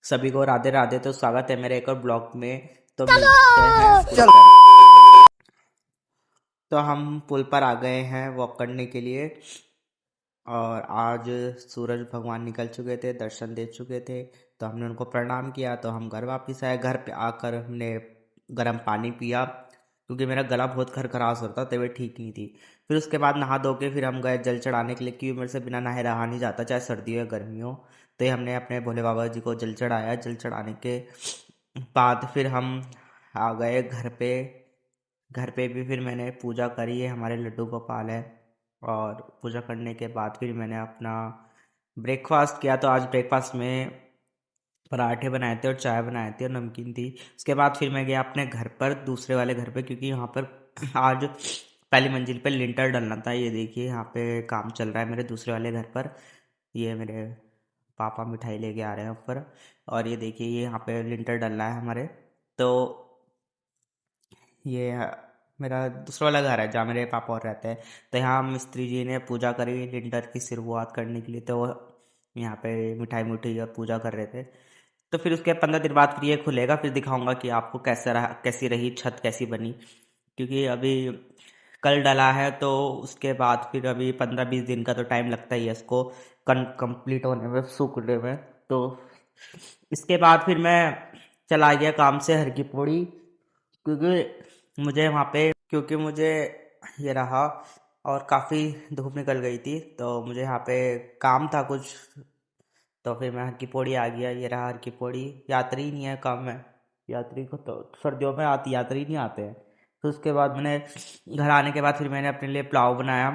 सभी को राधे राधे। तो स्वागत है मेरे एक और ब्लॉग में। तो मिलते हैं पुल चलो। पर। तो हम पुल पर आ गए हैं वॉक करने के लिए। और आज सूरज भगवान निकल चुके थे, दर्शन दे चुके थे। तो हमने उनको प्रणाम किया। तो हम घर वापस आए। घर पे आकर हमने गर्म पानी पिया क्योंकि मेरा गला बहुत खरखरास होता, तबीयत ठीक नहीं थी। फिर उसके बाद नहा धो के फिर हम गए जल चढ़ाने के लिए, क्योंकि मेरे से बिना नहाए रहा नहीं जाता, चाहे सर्दी हो या गर्मी हो। तो ये हमने अपने भोले बाबा जी को जल चढ़ाया। जल चढ़ाने के बाद फिर हम आ गए घर पे। घर पे भी फिर मैंने पूजा करी है, हमारे लड्डू गोपाल है। और पूजा करने के बाद फिर मैंने अपना ब्रेकफास्ट किया। तो आज ब्रेकफास्ट में पराठे बनाए थे और चाय बनाए थे और नमकीन थी। उसके बाद फिर मैं गया अपने घर पर, दूसरे वाले घर पे, क्योंकि यहाँ पर आज पहली मंजिल पे लिंटर डलना था। ये देखिए यहाँ पे काम चल रहा है मेरे दूसरे वाले घर पर। ये मेरे पापा मिठाई लेके आ रहे हैं ऊपर। और ये देखिए ये यहाँ पे लिंटर डल रहा है हमारे। तो ये मेरा दूसरा वाला घर है जहाँ मेरे पापा और रहते हैं। तो यहाँ मिस्त्री जी ने पूजा करी लिंटर की शुरुआत करने के लिए। तो वो यहाँ पे मिठाई मुठाई और पूजा कर रहे थे। तो फिर उसके 15 दिन बाद फिर ये खुलेगा, फिर दिखाऊंगा कि आपको कैसा रहा, कैसी रही छत, कैसी बनी। क्योंकि अभी कल डला है, तो उसके बाद फिर अभी 15-20 दिन का तो टाइम लगता ही है इसको कंप्लीट होने में, सूखने में। तो इसके बाद फिर मैं चला गया काम से हर की पौड़ी, क्योंकि मुझे वहाँ पे, क्योंकि मुझे ये रहा और काफ़ी धूप निकल गई थी, तो मुझे यहाँ पे काम था कुछ। तो फिर मैं हर की पौड़ी आ गया। ये रहा हर की पौड़ी। यात्री नहीं है कम है, यात्री को तो सर्दियों में आती, यात्री नहीं आते हैं। तो उसके बाद मैंने घर आने के बाद फिर मैंने अपने लिए पुलाव बनाया,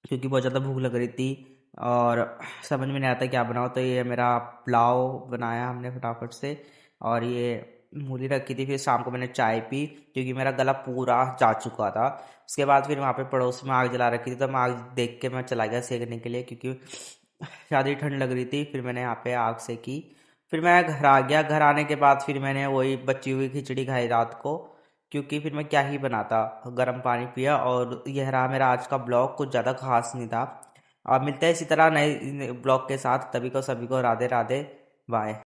क्योंकि बहुत ज़्यादा भूख लग रही थी और समझ में नहीं आता क्या बनाओ। तो ये मेरा पुलाव बनाया हमने फटाफट से। और ये मूली रखी थी। फिर शाम को मैंने चाय पी, क्योंकि मेरा गला पूरा जा चुका था। उसके बाद फिर वहाँ पे पड़ोस में आग जला रखी थी, तो मैं आग देख के मैं चला गया सेकने के लिए, क्योंकि ज़्यादा ही ठंड लग रही थी। फिर मैंने यहाँ पे आग सेकी। फिर मैं घर आ गया। घर आने के बाद फिर मैंने वही बची हुई खिचड़ी खाई रात को, क्योंकि फिर मैं क्या ही बनाता। गर्म पानी पिया। और यह रहा मेरा आज का ब्लॉग, कुछ ज़्यादा खास नहीं था। अब मिलते हैं इसी तरह नए ब्लॉग के साथ। तभी को सभी को राधे राधे। बाय।